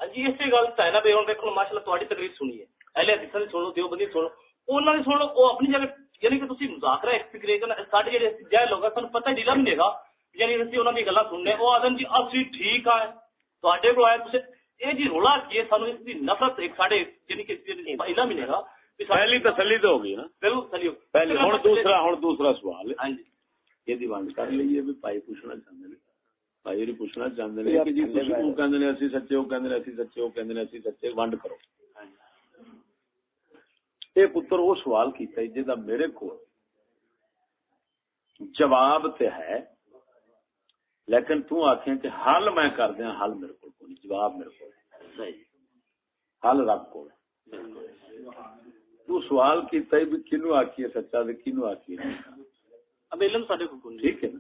جی اسی گل ہے نا بھی ہوں دیکھو ماشاء اللہ تاری تقریر سنی ہے اہل حدیث کی سن لو دیوبندی سن لو انہوں نے سن لو وہ اپنی جگہ یعنی کہ تھی مذاکرہ ایک فکر سارے جہاں جائے لوگ سن پتہ ڈیلا بھی نہیں گا یعنی اسی انہوں کی گلا سننے وہ آدم جی اسی ٹھیک ہے تے کو آئے یہ جی رولا کی سانو اس کی نفرت ایک سارے یعنی کہ علم ملے گا پہلی تسلی تو ہوگی نا بالکل پہلی ہوں دوسرا سوال ہاں جی یہ ونڈ کر لیے بھی بھائی پوچھنا چاہتے ہیں بھائی پوچھنا چاہتے ہیں کہ جی وہ کہتے ہیں اسی سچے وہ کہتے ہیں اسی سچے وہ کہتے ہیں اسی سچے ونڈ کرو یہ پتر وہ سوال کیتا ہے جہاں میرے کو جواب تے ہے لیکن تو آخیں کہ حل میں کر دیا حل میرے کو جواب میرے کو حل رب کو تو سوال کیتا ہے بھی کنو آخیے سچا تے کنو آخیے اب علم سارے کو ٹھیک ہے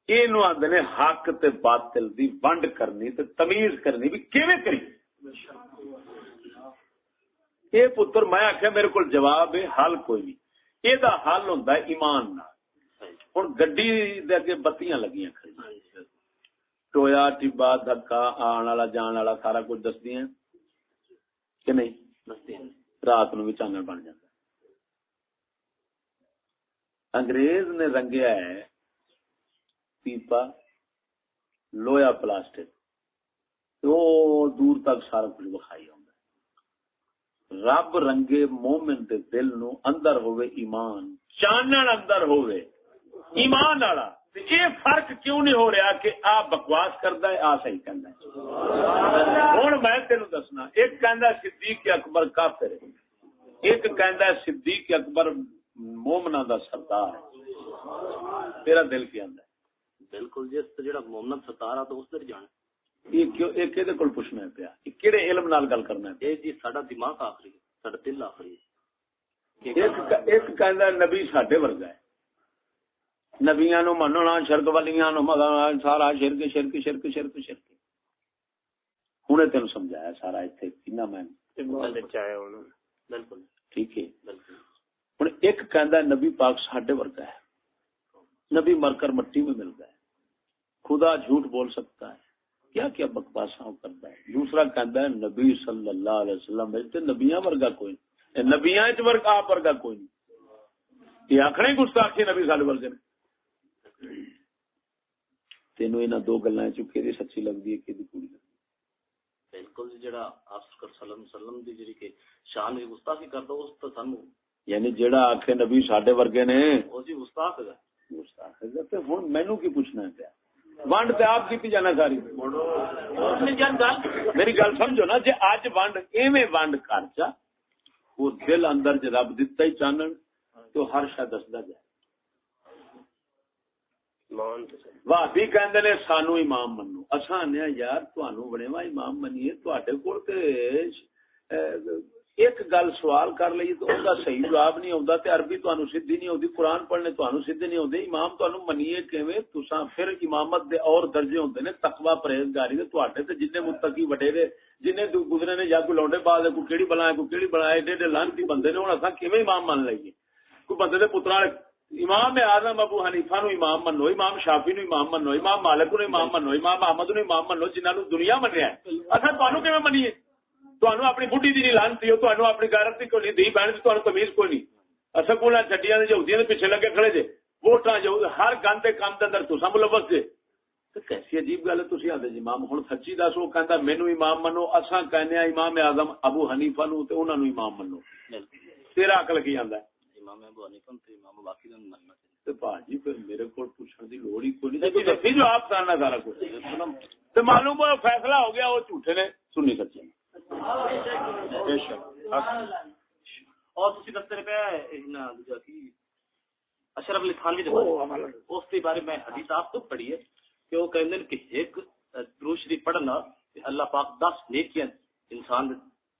یہ آدھے حق تے باطل دی ونڈ کرنی تے تمیز کرنی بھی کیویں کری یہ پتر میں آخیا میرے کو جواب ہے حل کوئی نہیں یہ حل ہوں ایمان ہوں گڈی دے اگے بتیاں لگیاں کھڑی ٹویا ٹبا دھکا آن والا جان والا سارا کچھ دسدیاں کہ نہیں دسدیاں رات نو بھی چانن بن جاتا انگریز نے رنگیا ہے پیپا لویا پلاسٹک وہ دور تک سارا کچھ بخائی ہوں رب رنگے مومن دے دل نو اندر ہوئے ایمان چانن اندر ہوئے ایمان والا یہ فرق کیوں نہیں ہو رہا کہ آ بکواس کرتا ہے آ صحیح کرتا ہے ہوں میں تینوں دسنا ایک کہندا صدیق اکبر کافر ہے ایک کہندا صدیق اکبر مومنا دا سردار ہے تیرا دل کی آندا ہے بالکل جس جڑا مومن سردار آ تو اس تے جانا یہ کیوں ایک دے کول پوچھنا پیا کیڑے علم نال گل کرنا ہے جی ساڈا دماغ آخری ساڈا دل آخری ایک کہندا نبی ساڈے ورگا ہے نبیاں نو مننا شرک والیاں نو سارا شرک شرک شرک شرک شرک ہن تینوں سمجھایا سارا ایتھے کنا میں بالکل ٹھیک ہے ہن ایک کہندا نبی پاک ساڈے ورگا ہے نبی مر کر مٹی میں مل گئے خدا جھوٹ بول سکتا ہے کیا کیا بکواساں کرتا ہے دوسرا کہندا ہے نبی صلی اللہ علیہ وسلم تے نبیاں ورگا کوئی نہیں نبیاں وچ ورگا آپ ورگا کوئی نہیں یہ آکھنے گستاخی نبی صلی اللہ علیہ وسلم تینوں انہاں دو گلاں چ کیڑی سچی لگدی ہے کیڑی کوڑی لگدی بالکل جڑا آپ صلی اللہ علیہ وسلم دی جڑی کہ شان دی گستاخی کردا اس تے سانو یعنی جڑا آکھے نبی ساڈے ورگے نے او جی گستاخ ہے گستاخ ہے تے ہن مینوں کی پوچھنا ہے پیا ونڈ تے آپ کی جانا ساری میری گل سمجھو نا جی اج ونڈ ایویں ونڈ کر چا وہ دل اندر ج رب دتا ہی چانن تو ہر شے دسدا جائے بھابی کہندے نے سانو امام منو اساں نے یار تانوں بڑےوا امام منیے تواڈے کول تے ایک گل سوال کر لئی تو اوندا صحیح جواب نہیں آوندا تے عربی تانوں سیدھی نہیں ہوندی قرآن پڑھنے تانوں سیدھے نہیں ہوندے امام تانوں منیے کیویں تساں پھر امامت دے اور درجے ہوندے نے تقوی پرہیزگاری دے تواڈے تے جننے متقی وڈیرے جننے گزرے نے یا کوئی لونڈے باز کوئی کیڑی بلا کوئی کیڑی بلا ایڈے لعنتی بندے نے ہن اساں کیویں امام مان لئیے کوئی بندے دے پتراں امام اعظم ابو حنیفہ نو امام منو امام شافعی نو امام منو امام مالک نو امام منو امام احمد نو امام منو جنہاں نو دنیا منیا ہے اساں تانوں کیویں منیے تانوں اپنی بڈھی دی نہیں لعنتی ہو تانوں اپنی غیرت دی کوئی نہیں دی بہن دی تانوں تمیز کوئی نہیں اساں کولا چھڈیاں دے یہودیاں دے پیچھے لگے کھڑے جے ووٹاں جو ہر گندے کام دے اندر تساں ملوث جے تے کیسی عجیب گل ہے تسی آندے جی امام ہن سچی دس او کہندا مینوں امام منو اساں کہنے آ امام اعظم ابو حنیفہ نو تے انہاں نو امام منو تیرا عقل کی آندا ہے امام ابو حنیفہ تے امام باقی نوں مننا تے باجی پھر میرے کول پوچھن دی لوڑ ہی کوئی نہیں تے دسی جو آپ سارنا سارا کچھ تے معلوم ہو فیصلہ ہو گیا وہ جھوٹے نے سنی سچے بے شک اور تسی دستے پے نا دوجا کی اشرف علی تھانوی دے بارے اس کے بارے میں حدیث آپ کو پڑھی ہے کہ وہ کہندے کہ ایک درود شریف پڑھنا اللہ پاک 10 نیکیاں انسان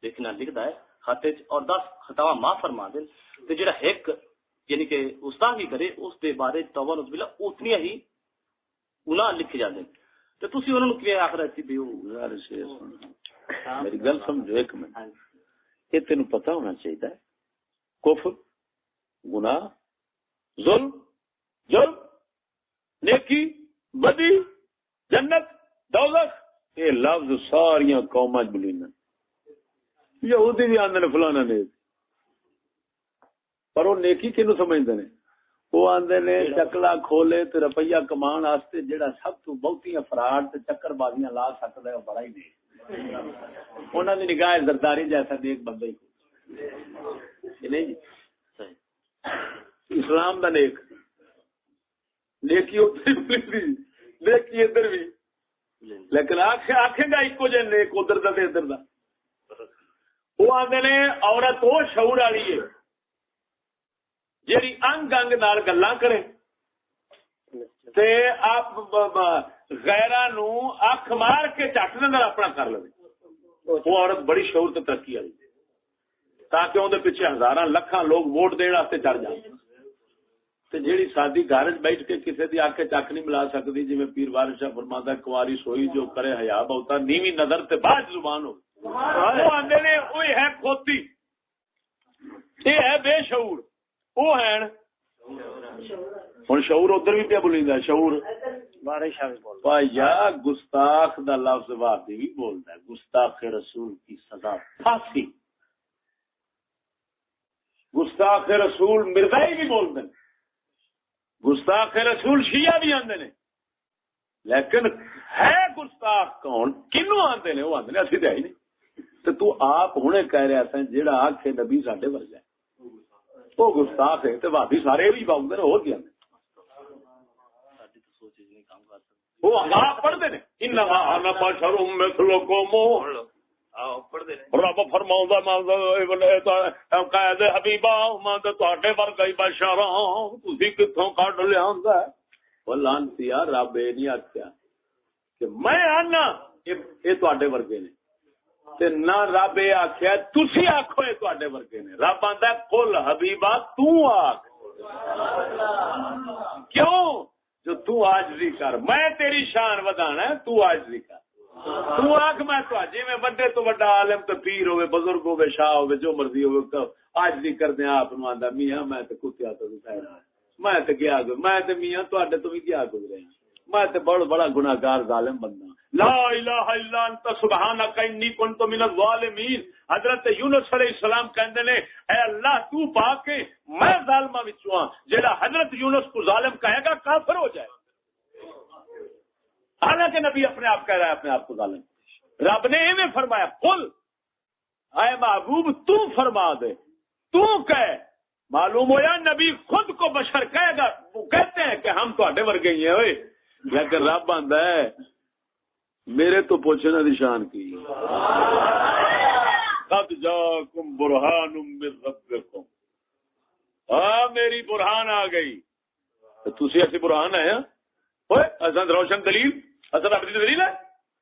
دیکھنا لکھدا ہے خاتے اور 10 خطاواں معاف فرما دے تے جڑا ایک یعنی کہ استاد ہی کرے اس دے بارے توبہ نعوذ باللہ اتنی ہی گناہ لکھے جاندے تے تسی انہاں نوں کیویں آکھ رہے سی بھی او یار میری گل سمجھو ایک منٹ یہ تینوں پتہ ہونا چاہیے کفر گناہ ظلم جرم نیکی بدی جنت دوزخ یہ لفظ ساریاں قوماں بولینا یہودی بھی آندے نے فلانا نیک پر وہ نیکی کنوں سمجھتے ہیں وہ آندے نے چکلا کھولے تے روپیہ کمان واسطے جڑا سب تو بہتیاں فراڈ تے چکر بازیاں لا سکدا ہے وہ بڑا ہی نیک انہاں دی نگاہ زرداری جیسا نیک بندہ ہی نہیں جی اسلام دا نیک نیکی ادھر بھی نیکی ادھر بھی لیکن آخے گا ایک جہ نیک ادھر دا تے ادھر دا وہ آندے نے عورت وہ شعور والی ہے جیڑی انگ انگ نال گلاں کرے تے آپ غیراں نو اکھ مار کے چٹ دے اندر اپنا کر لے وہ عورت بڑی شعور تے ترقی والی تاکہ اون دے پیچھے ہزاراں لکھاں لوگ ووٹ دین واسطے چڑھ جان تے جیڑی سادی گھر وچ بیٹھ کے کسے دی آنکھ چک نہیں ملا سکدی جویں پیر وارث شاہ فرماتا کنواری سوئی جو کرے حیا بہتا نیویں نظر تے باج زبان ہو وہ آندے نے اوہ ہے کھوتی یہ ہے بے شعور وہ ہے ہن شعور ادھر بھی پیا بولیندا شعور یا گستاخ دا لفظ وادی بھی بولدا ہے گستاخ رسول کی سزا پھانسی گستاخ رسول مرزائی بھی بولتے ہیں گستاخ رسول شیعہ بھی آندے نے لیکن ہے گستاخ کون کنوں آندے نے وہ آندے نے اسی تے ہی نہیں تے تو آپ ہنے کہہ رہا تھا جیڑا آکھے نبی ساڈے ورگا ہے وہ گستاخ ہے تے بھابی سارے بھی باؤندے نے ہو گیا وہ آپ پڑھتے ہیں انما انا بشر مثلکم رب فرماؤندا قائد حبیبا میں تے تواڈے ورگا ہی بشر ہاں تسی کتھوں کڈ لیاندا ہے او لعنتیا رب اے نہیں آکھیا کہ میں آنا یہ تواڈے ورگے نے تے نہ رب اے آکھیا تسی آکھو اے تواڈے ورگے نے رب آندا ہے قل حبیبا تو آکھ کیوں جو تو عاجزی کر میں تیری شان ودانا ہے تو عاجزی کر تو آکھ میں تو جی میں بڑے تو بڑا عالم تو پیر ہوے بزرگ ہوے شاہ ہوے جو مرضی ہوے عاجزی کردے آپ نو آندا میاں میں تے کتیا تو خیر میں تے کیا میں تے میاں تواڈے تو بھی کیا گزرے میں تے بڑا گناہگار ظالم بندہ لا الہ الا انت سبحانک انی کنت من الظالمین حضرت یونس علیہ السلام کہندے نے اے اللہ تو پاک ہے میں ظالماں وچوں ہاں جیڑا حضرت یونس کو ظالم کہے گا کافر ہو جائے حالانکہ نبی اپنے آپ کہہ رہا ہے اپنے آپ کو ظالم رب نے ایویں فرمایا قل اے محبوب تو فرما دے تو کہے معلوم ہوا نبی خود کو بشر کہے گا وہ کہتے ہیں کہ ہم تواڈے ورگے ہی ہیں اوئے لیکن رب آندا ہے میرے تو پوچھنا دی شان کی قد جاءکم برہان من ربکم میری برہان آ گئی تو تسی ایسی برہان ہے اوئے اساں روشن دلیل اساں رب دی دلیل ہے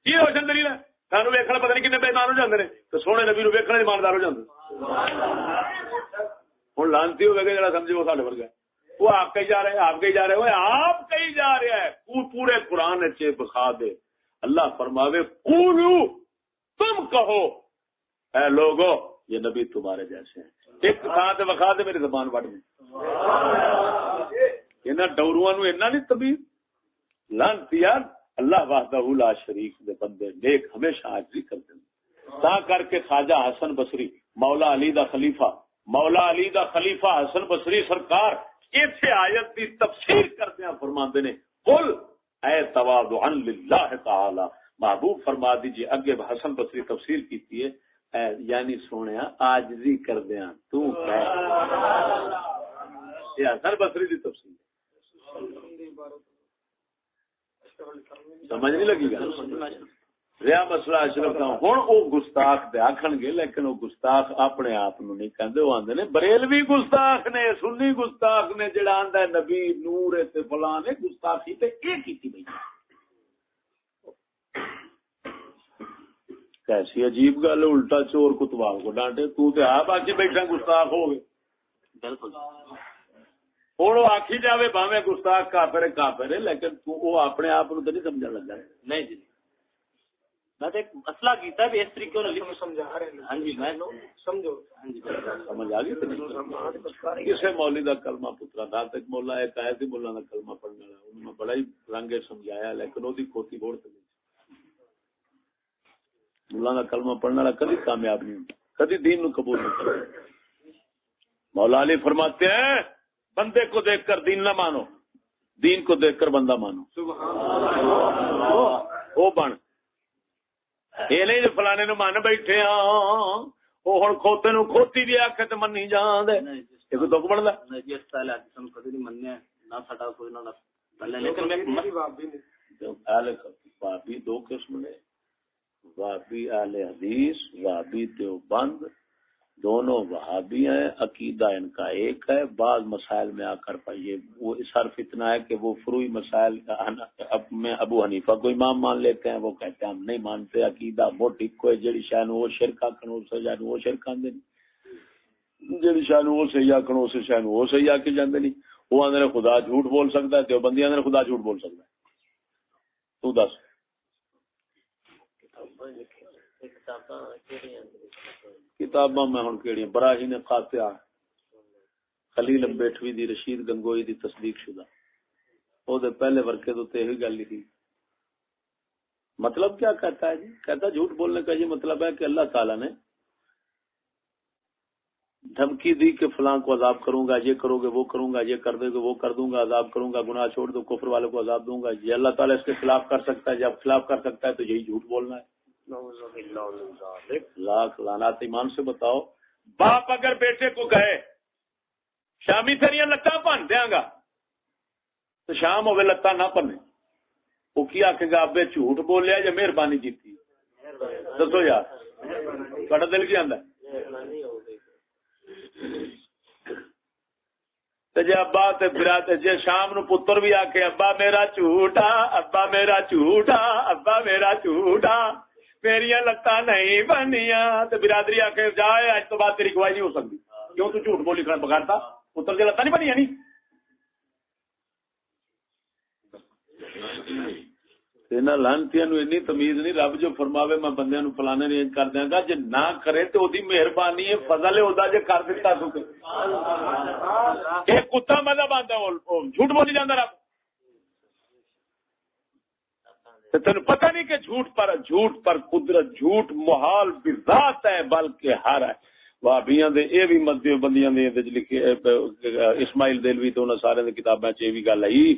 کی روشن دلیل ہے سانو ویکھنا پتہ نہیں کنے بے ایمان ہو جاندے نے تے سونے نبی نو ویکھنا ایماندار ہو جاندے ہن لانتی ہوے گا جڑا سمجھے وہ ساڈے ورگا ہے وہ آپ کہی جا رہے ہیں آپ کہی جا رہے ہیں آپ کہی جا رہا ہے پورے قرآن وچ بخا دے اللہ فرماوے قولو تم کہو اے لوگو یہ نبی تمہارے جیسے ہیں ایک ساتھ بخا دے میری زبان وڈ میں انہاں ڈوروواں نو اتنا نہیں طبیب لعنتیا اللہ وحدہ لا شریک دے بندے نیک ہمیشہ عاجزی کرتے ہیں تا کر کے خواجہ حسن بصری مولا علی دا خلیفہ حسن بصری سرکار ایتھے آیت دی تفسیر کردیاں فرماندے نے قل اے تواضعا للہ تعالی محبوب فرما دیجئے اگے حسن بصری تفسیر کیتی ہے یعنی سونیا عاجزی کردیاں تو کہہ یہ حسن بصری دی تفسیر سمجھ نہیں لگی گا رہا مسئلہ اشرف کا ہوں وہ گستاخ دے آکھن گے لیکن وہ گستاخ اپنے آپ نو نہیں کہندے وہ آندے نے بریلوی گستاخ نے سنی گستاخ نے جڑا آندا ہے نبی نور تے فلاں نے گستاخی تے اے کیتی بھئی کیسی عجیب گل الٹا چور کتوال کو ڈانٹے تو تے آپ آکھی بیٹھا گستاخ ہو گئے بالکل ہوں آخی جائے باویں گستاخ کافر ہے لیکن تو وہ اپنے آپ کو نہیں سمجھا لگا نہیں جی میں تو ایک مسئلہ کیتا ہے اس طریقے سے سمجھا رہے ہیں. ہاں جی میں سمجھو ہاں جی سمجھ آ گئی کسی مولوی کا کلمہ پترا تھا تک مولا ایک آیا تھی مولا کا کلمہ پڑھنے والا انہوں نے بڑا ہی رنگے سمجھایا لیکن وہ کھوتی بوڑ سکتی مولا کا کلمہ پڑھنے والا کبھی کامیاب نہیں ہوتا کبھی دین نو قبول نہیں کرتا. مولا علی فرماتے ہیں بندے کو دیکھ کر دین نہ مانو دین کو دیکھ کر بندہ مانو. وہ بن یہ نہیں جو فلانے نو من بیٹھے ہاں وہ ہوں کھوتے نو کھوتی بھی آخ تو منی جان دے یہ کوئی دکھ بنتا جس پہلے کبھی نہیں منیا نہ ساڈا کوئی نہ پہلے لیکن بابی دو قسم نے وہابی اہل حدیث وہابی دیوبند دونوں وہابی ہیں عقیدہ ان کا ایک ہے. بعض مسائل میں آ کر یہ وہ صرف اتنا ہے کہ وہ فروعی مسائل میں ابو حنیفہ کو امام مان لیتے ہیں وہ کہتے ہیں ہم نہیں مانتے عقیدہ موٹی کوئی جڑی شان وہ شرک آکھن اس شان وہ شرک آندے نہیں جڑی شان وہ صحیح آکھن اس شان وہ صحیح آکھی جاندے نہیں. وہ آندے خدا جھوٹ بول سکتا ہے دیوبندی آندے خدا جھوٹ بول سکتا ہے. تو دس کتاباں میں ہوں کیڑی براہین قاطعہ خلیل بیٹھوی دی رشید گنگوئی دی تصدیق شدہ او دے پہلے ورقے تو یہی گل لکھی. مطلب کیا کہتا ہے جی کہتا جھوٹ بولنے کا یہ مطلب ہے کہ اللہ تعالیٰ نے دھمکی دی کہ فلاں کو عذاب کروں گا یہ کرو گے وہ کروں گا یہ کر دے گے وہ کر دوں گا عذاب کروں گا گناہ چھوڑ دو کفر والے کو عذاب دوں گا. یہ اللہ تعالیٰ اس کے خلاف کر سکتا ہے جب خلاف کر سکتا ہے تو یہی جھوٹ بولنا ہے. لاکھ لعنات. ایمان سے بتاؤ باپ اگر بیٹے کو کہے شامی تیریا لتاں بن دیا گا تو شام ہوئے لتاں نہ بنے وہ کیا کہ گا ابے جھوٹ بولیا یا مہربانی کی دسو یار تھوڑا دل کی آندا جی ابا جی شام نو پتر بھی آ کے ابا میرا جھوٹا ابا میرا جھوٹا ابا میرا جھوٹا میریا لتاں نہیں بنیا تو برادری آ کے جائے اج تو بعد تیری گواہی نہیں ہو سکتی کیوں تو جھوٹ بولی بگاڑتا پتر کی لتاں نہیں بنیا نہیں. لانتی اینی تمیز نہیں رب جو فرماوے میں بندے نو فلانے نہیں کر دیا گا جی نہ کرے تو وہی مہربانی ہے فضل ہے جی کر دیتا ایک کتا مذہب آتا جھوٹ بولی جانا رب تین پتہ نہیں کہ جھوٹ پر قدرت جھوٹ محال بذات ہے بلکہ ہر ہے. وہابیاں دے اے بھی مدیو بندیاں دے لکھے اسماعیل دلوی تو انہاں سارے دی کتاباں چ اے وی گل آئی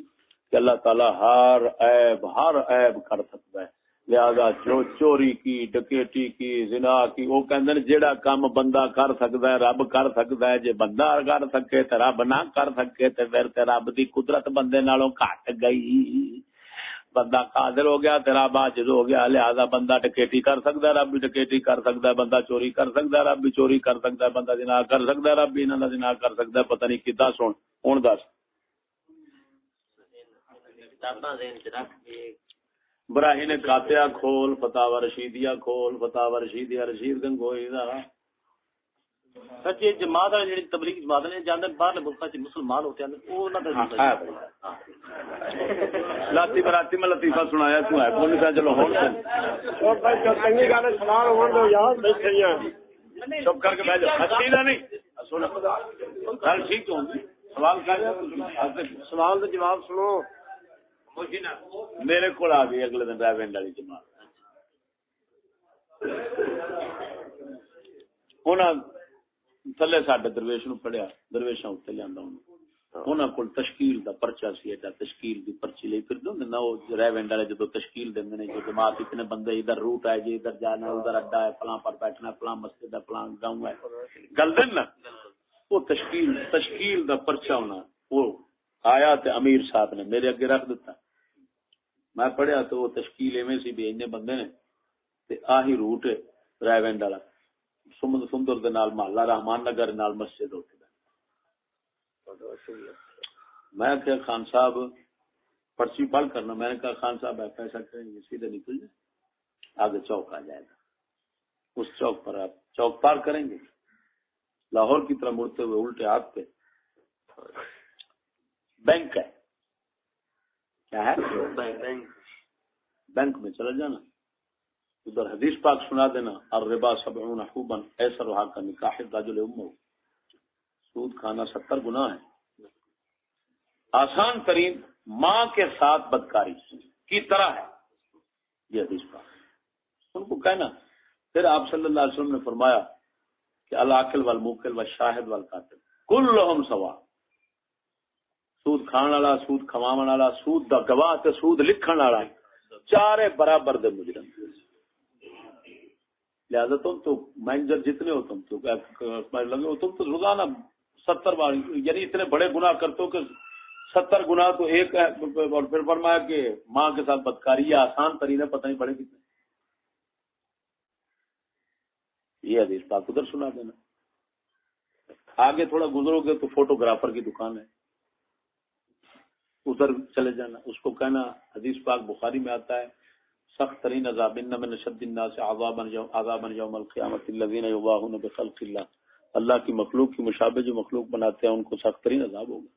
کہ اللہ تعالی ہر عیب کر سکتا ہے. لہذا جو چوری کی ڈکیٹی کی زنا کی وہ کہندے نے جیڑا کام بندہ کر سکتا ہے رب کر سکتا ہے جے بندہ کر سکے تے رب نہ کر سکے تے پھر تے رب دی قدرت بندے نالوں گھٹ گئی. بندہ قادر ہو گیا تے رب عاجز ہو گیا لہذا بندہ ڈکیٹی کر سکتا ہے رب بھی ڈکیٹی کر سکتا ہے بندہ چوری کر سکتا ہے رب بھی چوری کر سکتا ہے بندہ زنا کر سکتا ہے رب بھی انہاں دا زنا کر سکتا ہے. پتہ نہیں کداں سن ہن دس براہین قاطعہ کھول فتاوا رشیدیہ کھول فتاوا رشیدیہ رشید گنگوئی دا سچ یہ جماعت ہے جڑی تبلیغ جماعت نے جاندے باہر ملکاں وچ مسلمان ہوتے ہیں او نہ لاتی براتی میں لطیفہ سنایا تو ہے کون سا چلو ہون اور بھائی چنگی گل سلام ہون دو یار بیٹھے ہیں چپ کر کے بیٹھ جاؤ ہستی دا نہیں سن گل ٹھیک ہوں سوال کر سوال دا جواب سنو. میرے کو آ گئی اگلے دن ریونڈ والی جماعت انہاں تھلے ساڈے درویش نو پڑھیا درویشاں اتنے لیا انہاں کول تشکیل دا پرچا سی ایڈا تشکیل دی پرچی لے پھر دے نا وہ ریونڈ والے جدو تشکیل دیندے نے جو جماعت اتنے بندے ادھر روٹ ہے جی ادھر جانا ادھر اڈا ہے فلاں پر بیٹھنا فلاں مسجد ہے فلاں گاؤں ہے گل دین نا وہ تشکیل دا پرچا ہونا وہ آیا تے امیر صاحب نے میرے اگے رکھ دیتا میں پڑھیا تو وہ تشکیل ایویں سی بھی اتنے بندے نے تے آہی روٹ ہے ریونڈ والا سندر دے نال محلہ رحمان نگر نال مسجد ہوتی ہے. میں کہ خان صاحب پرچی پڑھ کرنا میں نے کہا خان صاحب آپ ایسا کریں گے سیدھے نکل جائیں آگے چوک آ جائے گا اس چوک پر آپ چوک پار کریں گے لاہور کی طرح مڑتے ہوئے الٹے ہاتھ پہ بینک ہے کیا ہے بینک میں چلا جانا ادھر حدیث پاک سنا دینا، الربا 70 حوبا ایسرھا کا نکاح الرجل امہ، سود کھانا 70 گناہ ہے، آسان ترین ماں کے ساتھ بدکاری کی طرح ہے، یہ حدیث پاک ان کو کہنا۔ پھر آپ صلی اللہ علیہ وسلم نے فرمایا کہ العاقل والموکل والشاہد والقاتل کلہم سوا، سود کھان والا، سود کھواون والا، سود دا گواہ تے سود لکھن والا چارے برابر دے مجرم۔ لہذا تم تو مینیجر جتنے ہو، تم تو لگے ہو، تم تو روزانہ 70 بار، یعنی اتنے بڑے گناہ کرتے ہو کہ 70 گناہ تو ایک ہے۔ اور پھر فرمایا کہ ماں کے ساتھ بدکاری یہ آسان ترین ہے، پتہ نہیں بڑے کتنے۔ یہ حدیث پاک ادھر سنا دینا۔ آگے تھوڑا گزرو گے تو فوٹوگرافر کی دکان ہے، ادھر چلے جانا، اس کو کہنا حدیث پاک بخاری میں آتا ہے سخت ترین عذاب ان من شد الناس عذابا یوم القیامت الذین یضاہون بخلق اللہ، اللہ کی مخلوق کی مشابہ جو مخلوق بناتے ہیں ان کو سخت ترین عذاب ہوگا۔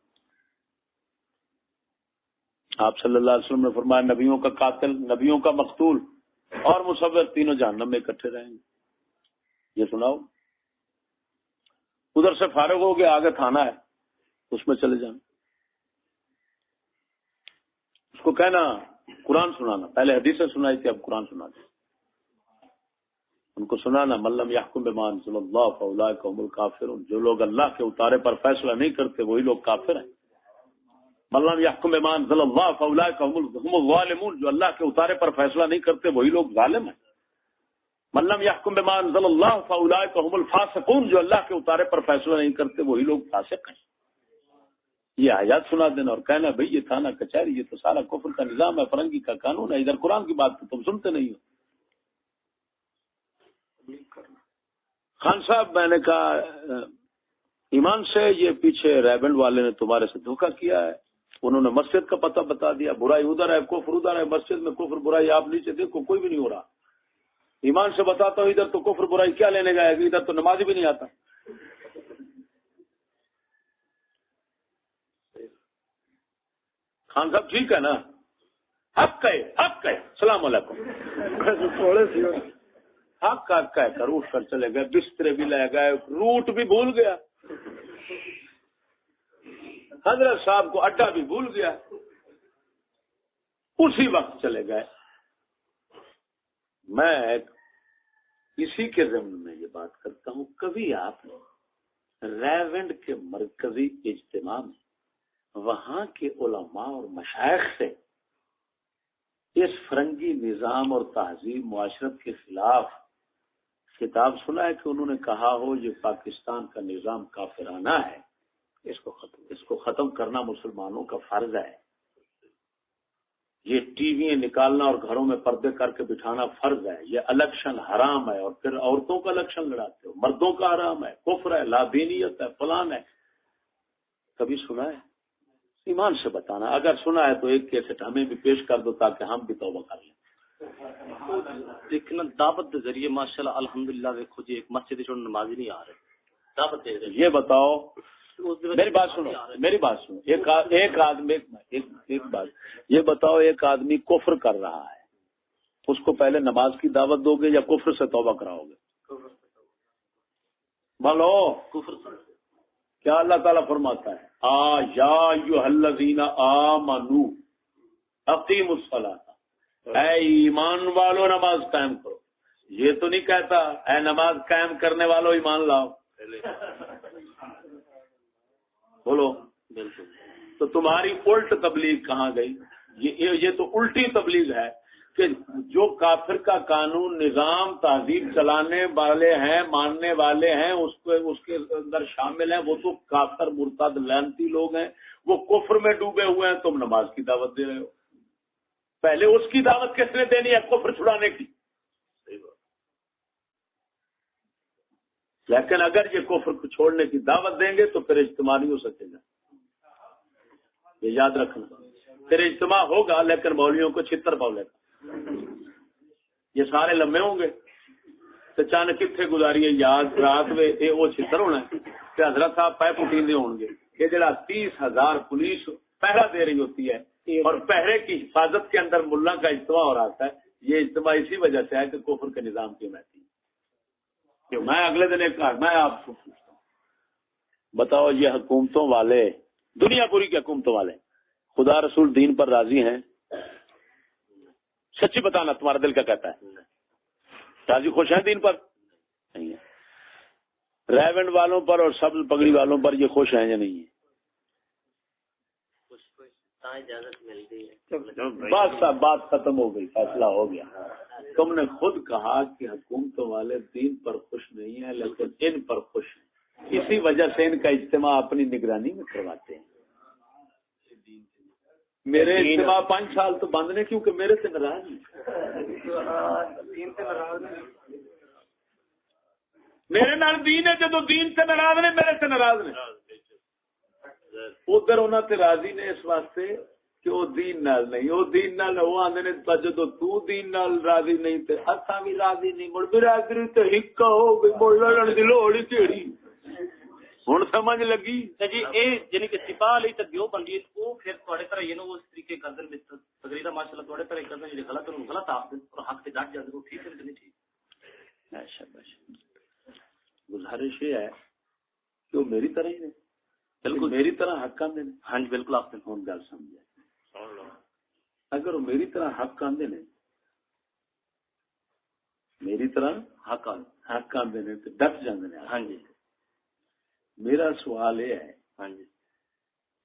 آپ صلی اللہ علیہ وسلم نے فرمایا نبیوں کا قاتل، نبیوں کا مقتول اور مصور تینوں جہنم میں اکٹھے رہیں گے۔ یہ سناؤ، ادھر سے فارغ ہو گیا، آگے تھانہ ہے، اس میں چلے جانا، اس کو کہنا قرآن سنانا، پہلے حدیثیں سنائی تھی اب قرآن سنانا، ان کو سنانا من لم یحکم بما انزل اللہ فاولئک هم الکافرون، جو لوگ اللہ کے اتارے پر فیصلہ نہیں کرتے وہی لوگ کافر ہیں۔ من لم یحکم بما انزل اللہ فاولئک هم الظالمون، جو اللہ کے اتارے پر فیصلہ نہیں کرتے وہی لوگ ظالم ہیں۔ من لم یحکم بما انزل اللہ فاولئک هم الفاسقون، جو اللہ کے اتارے پر فیصلہ نہیں کرتے وہی لوگ فاسق ہیں۔ یہ آیات سنا دینا اور کہنا بھئی یہ تھانہ کچہری، یہ تو سارا کفر کا نظام ہے، فرنگی کا قانون ہے، ادھر قرآن کی بات تو تم سنتے نہیں ہو۔ خان صاحب میں نے کہا ایمان سے یہ پیچھے ریبنڈ والے نے تمہارے سے دھوکہ کیا ہے، انہوں نے مسجد کا پتہ بتا دیا، برائی ادھر ہے، کفر ادھر ہے، مسجد میں کفر برائی آپ نیچے دیکھو کوئی بھی نہیں ہو رہا۔ ایمان سے بتاتا ہوں ادھر تو کفر برائی کیا لینے گئے گی، ادھر تو نماز بھی نہیں آتا۔ خان صاحب ٹھیک ہے نا، حق ہے، حق ہے، السلام علیکم، حق کہہ کر اٹھ کر چلے گئے، بسترے بھی لے گئے، روٹ بھی بھول گیا، حضرت صاحب کو اڈا بھی بھول گیا، اسی وقت چلے گئے۔ میں اسی کے ضمن میں یہ بات کرتا ہوں، کبھی آپ ریونڈ کے مرکزی اجتماع میں وہاں کے علماء اور مشائخ سے اس فرنگی نظام اور تہذیب معاشرت کے خلاف خطاب سنا ہے کہ انہوں نے کہا ہو یہ پاکستان کا نظام کافرانہ ہے، اس کو ختم کرنا مسلمانوں کا فرض ہے، یہ ٹی وی نکالنا اور گھروں میں پردے کر کے بٹھانا فرض ہے، یہ الیکشن حرام ہے، اور پھر عورتوں کا الیکشن لڑاتے ہو، مردوں کا حرام ہے، کفر ہے، لادینیت ہے، فلان ہے۔ کبھی سنا ہے؟ ایمان سے بتانا، اگر سنا ہے تو ایک کیسٹ ہمیں بھی پیش کر دو تاکہ ہم بھی توبہ کر لیں۔ لیکن دعوت کے ذریعے ماشاءاللہ الحمدللہ دیکھو جی ایک مسجد نمازی نہیں آ رہے، دعوت دے رہے۔ یہ بتاؤ، میری بات سنو، میری بات سنو، ایک آدمی ایک بات یہ بتاؤ، ایک آدمی کفر کر رہا ہے، اس کو پہلے نماز کی دعوت دو گے یا کفر سے توبہ کراؤ گے؟ بولو کفر سے۔ کیا اللہ تعالیٰ فرماتا ہے یا ایھا الذین آمنوا اقیموا الصلاۃ، اے ایمان والو نماز قائم کرو۔ یہ تو نہیں کہتا اے نماز قائم کرنے والو ایمان لاؤ، بولو بالکل۔ تو تمہاری الٹ تبلیغ کہاں گئی؟ یہ تو الٹی تبلیغ ہے کہ جو کافر کا قانون نظام تہذیب چلانے والے ہیں، ماننے والے ہیں، اس کے اندر شامل ہیں، وہ تو کافر مرتد لعنتی لوگ ہیں، وہ کفر میں ڈوبے ہوئے ہیں، تم نماز کی دعوت دے رہے ہو۔ پہلے اس کی دعوت کس نے دینی ہے؟ کفر چھڑانے کی۔ لیکن اگر یہ کفر کو چھوڑنے کی دعوت دیں گے تو پھر اجتماع نہیں ہو سکے گا، یہ یاد رکھنا۔ پھر اجتماع ہوگا لیکن مولویوں کو چھتر پاؤ گا، یہ سارے لمبے ہوں گے تو چاند کتنے گزاری ہے یاد رات میں وہ چھتر ہونا ہے کہ حضرت صاحب پائپ اٹھیندے ہوں گے کہ جڑا 30,000 پولیس پہرا دے رہی ہوتی ہے اور پہرے کی حفاظت کے اندر ملا کا اجتماع ہو رہا ہے، یہ اجتماع اسی وجہ سے ہے کہ کفر کے نظام کی محتی کہ میں اگلے دن ایک میں آپ کو پوچھتا ہوں بتاؤ یہ حکومتوں والے دنیا پوری کی حکومتوں والے خدا رسول دین پر راضی ہیں؟ سچی بتانا تمہارا دل کیا کہتا ہے؟ راضی خوش ہیں دین پر؟ نہیں ہے۔ ریونڈ والوں پر اور سبز پگڑی والوں پر یہ خوش ہیں یا نہیں ہے؟ اجازت مل گئی ہے بس بات ختم ہو گئی، فیصلہ ہو گیا۔ تم نے خود کہا کہ حکومتوں والے دین پر خوش نہیں ہیں لیکن ان پر خوش ہیں، اسی وجہ سے ان کا اجتماع اپنی نگرانی میں کرواتے ہیں۔ میرے اجتماع 5 سال تو بند نے کیونکہ میرے سے ناراض میرے نال دین ہے، جدو دین سے ناراض نے میرے سے ناراض نے۔ ادھر انہوں سے راضی نے اس واسطے کہ وہ دین نال نہیں، وہ دین نال وہ آندے نے جدو تو دین نال راضی نہیں تے اساں بھی راضی نہیں، مڑ برادری تے ہکا ہو گئی، مڑ لڑن دی لوڑ ہی کیڑی۔ ہن سمجھ لگی جی اے یعنی کہ سپاہ علی تے دیو بندی او پھر تھوڑے طرح یہ نو اس طریقے کردن میں تقریرا ماشاءاللہ تھوڑے طرح کردن جے غلط انہوں غلط آپ اور حق تے ڈٹ جاندے ٹھیک ہے کہ نہیں ٹھیک؟ شاباش۔ گزارش یہ ہے کہ وہ میری طرح ہی ہے، بالکل میری طرح حق آندے نے۔ ہاں جی بالکل آپ نے ہن گل سمجھا، اگر وہ میری طرح حق آندے نے، میری طرح حق آندے نے تے ڈٹ جاندے نے۔ ہاں جی میرا سوال یہ ہے ہاں جی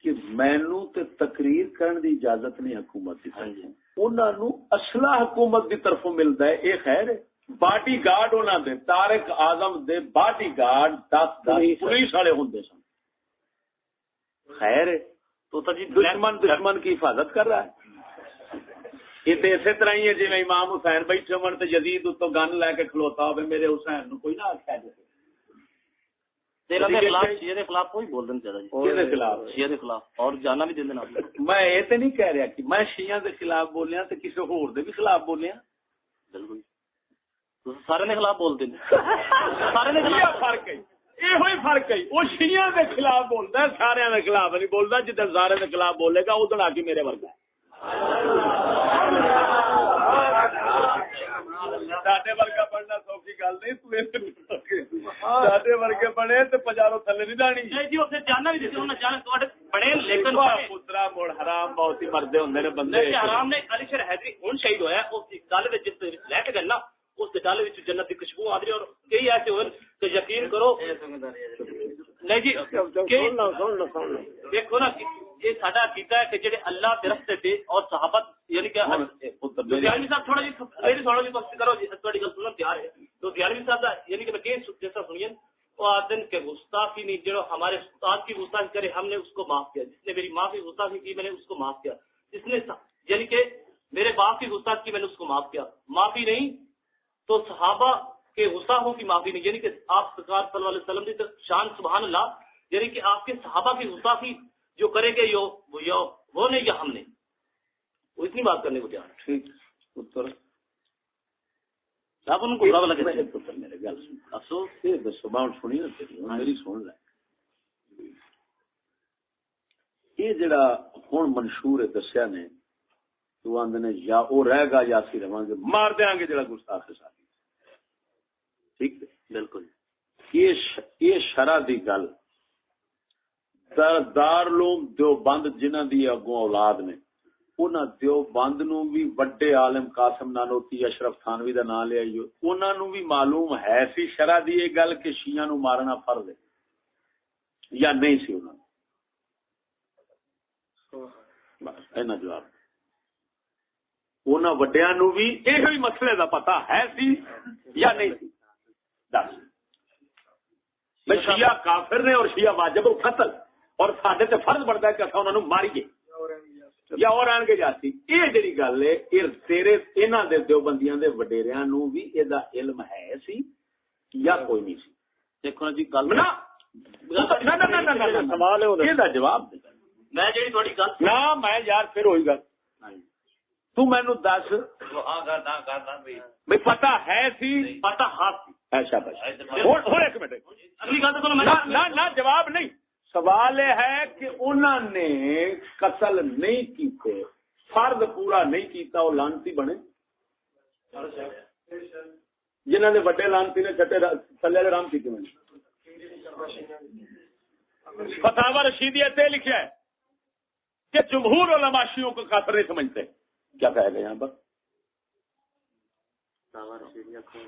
کہ مینوں تے تقریر کرن دی اجازت نہیں حکومت دی، ہاں جی انہاں نو اسلحہ حکومت دی طرفوں ملدا ہے، یہ خیر ہے؟ باڈی گارڈ انہاں دے طارق اعظم دے باڈی گارڈ 10 پولیس والے ہوندے سن، خیر ہے؟ تو جی دشمن کی حفاظت کر رہا ہے۔ یہ تو اسی طرح ہی ہے جی امام حسین بیٹھے ہون تے یزید اتوں گن لے کے کھلوتا ہوے میرے حسین نو کوئی نہ آکھے شیعہ دے خلاف کوئی بول دین چاہیے جی شیعہ دے خلاف اور جانا بھی دین دینا۔ میں یہ تو نہیں کہہ رہا کہ میں شیعہ دے خلاف بولیا تے کسی ہور دے بھی خلاف بولیا۔ بالکل سارے نے خلاف بول دین سارے نے خلاف فرق ہے، یہ فرق ہے، وہ شیعہ دے خلاف بولتا ہے، سارے دے خلاف نہیں بولتا، جدھر سارے دے خلاف بولے گا ادھر آ کے میرے ورگا ساڈے ورگا پڑھنا سوکھی گل نہیں، ساڈے ورگے بنے تو پجاروں تھلے نہیں جانی جی اسے جانا بھی دیتے جانا بڑے لیکن پترا مڑ حرام بہت ہی مردے ہوندے نے بندے۔ حرام نے علی شیر حیدری ہن شہید ہویا اس گل وچ جس لے کے گنا اس گل وچ جنت دی خوشبو آ رہی اور کئی ایسے ہوئے کہ یقین کرو نہیں جی دیکھو نا یہ ساڈا عقیدہ ہے کہ جڑے اللہ کے رستے تے اور صحابہ یعنی کہ دیالوی صاحب تھوڑا جی میری سنو جی بس کرو جی تھوڑی گل سنن تیار ہے تو دیالوی صاحب دا یعنی کہ میں جیسا سنیے وہ آدن کے گستاخی نہیں جو ہمارے استاد کی گستاخی کرے ہم نے اس کو معاف کیا، جس نے میری ماں کی گستاخی کی میں نے اس کو معاف کیا، جس نے یعنی کہ میرے باپ کی گستاخی کی میں نے اس کو معاف کیا، معافی نہیں تو صحابہ کے گستاخوں کی معافی نہیں، یعنی کہ آپ سرکار صلی اللہ علیہ وسلم کی شان سبحان اللہ، یعنی کہ آپ کے صحابہ کی گستاخی جو کریں گے وہ نہیں یا ہم نے وہ اتنی بات کرنے کو تیار۔ ٹھیک پتر آپ ان کو برا لگے میرے گل افسوس یہ دسو میں سنی نا تیری میری سن لے، یہ جڑا ہوں منشور ہے دسیا نے تو آندے نے یا وہ رہے گا یا اسی رہاں گے مار دیا گے جڑا گستاخ ساتھی، ٹھیک ہے بالکل یہ شرع دی گل دارالعلوم دیوبند جنہاں دی اگوں اولاد نے انہاں دیوبند نو بھی وڈے عالم قاسم نانوتی اشرف تھانوی دا نام لیا انہاں نو بھی معلوم ہے سی شرع دی یہ گل کہ شیعہ نو مارنا فرض ہے یا نہیں سی، انہاں بس اینا جواب انہاں وڈیاں نو بھی یہ مسئلے دا پتہ ہے سی یا نہیں سی؟ دس بھئی شیعہ کافر نے اور شیعہ واجب القتل اور ساڈے تے فرض بنتا ہے کہ اساں انہاں نو ماریے یا اور آن کے جاتی، یہ جڑی گل ہے یہ تیرے انہاں دے دیوبندیاں دے وڈیریاں نو بھی اے دا علم ہے سی یا کوئی نہیں سی؟ دیکھو نا جی گل نا سوال ہے دا جواب دے میں جڑی تھوڑی گل نہ میں یار پھر ہوئی گل تو مینوں دس بھئی پتہ ہے سی پتہ ہاں ایسا بس ہن ایک منٹ اگلی گل تو نہ جواب نہیں، سوال یہ ہے کہ انہوں نے قتل نہیں کیتے فرض پورا نہیں کیتا وہ لانتی بنے جنہوں نے بڑے لانتی نے چھٹے تھلے رام کی فتاوا رشیدیہ تے لکھا ہے کہ جمہور علماء شیعوں کو کافر نہیں سمجھتے. کیا کہے گا یہاں پر؟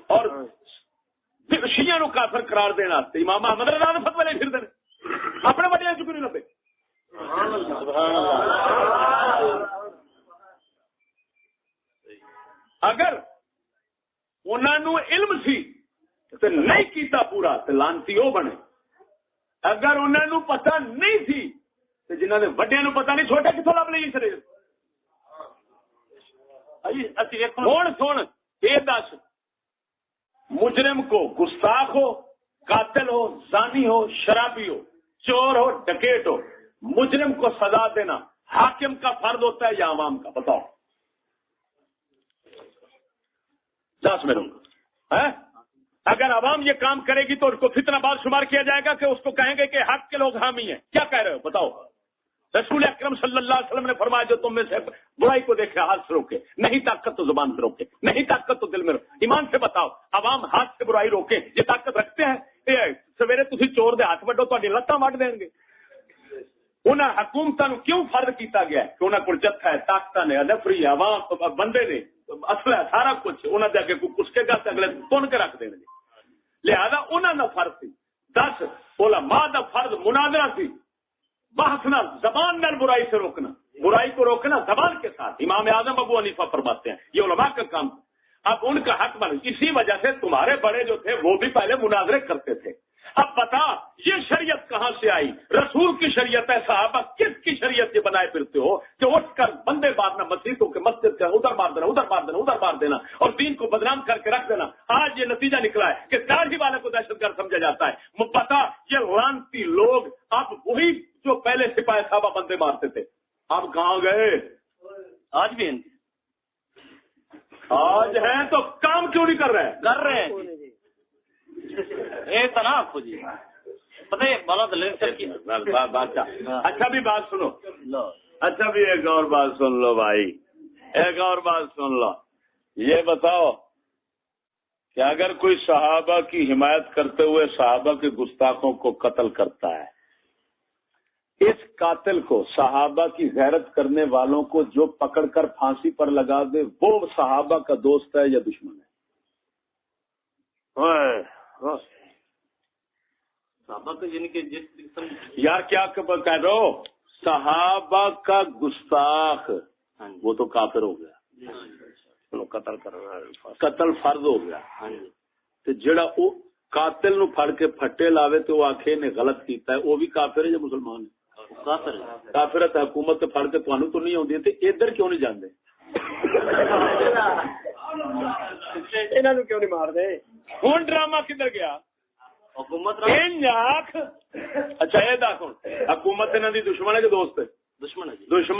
اور شیعہ نو کافر قرار دینا امام احمد رضا نے فتوی لے پھر دے اپنے بڑے چکو نہیں لبے. اگر انہوں علم سی تو نہیں کیتا پورا تو لانتی وہ بنے. اگر انہوں پتہ نہیں سی تو جنہوں نے وڈیا نو پتہ نہیں چھوٹے کتوں لب لی سر. ہوں سن یہ دس مجرم کو گستاخ ہو قاتل ہو زانی ہو شرابی ہو چور ہو ڈکیٹ ہو مجرم کو سزا دینا حاکم کا فرض ہوتا ہے یا عوام کا؟ بتاؤ. 10 منٹ. اگر عوام یہ کام کرے گی تو اس کو فتنہ بار شمار کیا جائے گا کہ اس کو کہیں گے کہ حق کے لوگ حامی ہیں. کیا کہہ رہے ہو بتاؤ؟ رسول اکرم صلی اللہ علیہ وسلم نے فرمایا جو تم میں سے برائی کو دیکھے ہاتھ سے روکے, نہیں طاقت تو زبان سے روکے, نہیں طاقت تو دل میں روکے. ایمان سے بتاؤ عوام ہاتھ سے برائی روکے یہ طاقت رکھتے ہیں؟ سویرے تھی چور دے ہاتھ وڈو تاری لتاں وڈ دیں گے. انہیں حکومتوں کیوں فرض کیتا گیا کہ انہوں کو جتھا ہے طاقت نے نفری عوام بندے نے اصل ہے سارا کچھ انہوں نے اگے کوئی کچھ کے گا اگلے تن کے رکھ دیں گے. لہذا انہوں نے فرض سی 10 علماء دا فرض مناظرہ سی بحث نہ زبان نال برائی سے روکنا, برائی کو روکنا زبان کے ساتھ. امام اعظم ابو حنیفہ فرماتے ہیں یہ علماء کا کام. اب ان کا حق بن اسی وجہ سے تمہارے بڑے جو تھے وہ بھی پہلے مناظرے کرتے تھے. اب بتا یہ شریعت کہاں سے آئی؟ رسول کی شریعت ہے. صحابہ کس کی شریعت یہ بنائے پھرتے ہو کہ اٹھ کر بندے مارنا مسجدوں کے مسجد کا ادھر مار دینا ادھر مار دینا ادھر مار دینا اور دین کو بدنام کر کے رکھ دینا. آج یہ نتیجہ نکلا ہے کہ داڑھی والے کو دہشت گرد سمجھا جاتا ہے. پتا یہ لانتی لوگ اب وہی جو پہلے سپاہی صحابہ بندے مارتے تھے اب کہاں گئے؟ آج بھی آج ہیں تو کام کیوں نہیں کر رہے ہیں؟ کر رہے ہیں یہ تنا آپ کو جی پتہ ہے بالا اچھا بھی بات سنو. اچھا بھی ایک اور بات سن لو بھائی, ایک اور بات سن لو. یہ بتاؤ کہ اگر کوئی صحابہ کی حمایت کرتے ہوئے صحابہ کے گستاخوں کو قتل کرتا ہے, اس قاتل کو صحابہ کی غیرت کرنے والوں کو جو پکڑ کر پھانسی پر لگا دے وہ صحابہ کا دوست ہے یا دشمن ہے؟ صحابہ کا یعنی کہ یار کیا کہہ رہے ہو؟ صحابہ کا گستاخ وہ تو کافر ہو گیا, قتل کرنا قتل فرض ہو گیا. تو جڑا وہ قاتل نو پھڑ کے پھٹے لاوے تو وہ آخے نے غلط کیتا ہے وہ بھی کافر ہے یا مسلمان ہے؟ کافر ہے. حکومت پھڑ کے تمہیں تو نہیں آتی تو ادھر کیوں نہیں جاندے؟ انہوں کیوں نہیں مار دے؟ ہوں ڈرامہ کدھر گیا؟ حکومت اچھا یہ دس ہوں حکومت انہوں دی دشمن ہے کہ دوست ہے؟ دشمن ہے. دشمن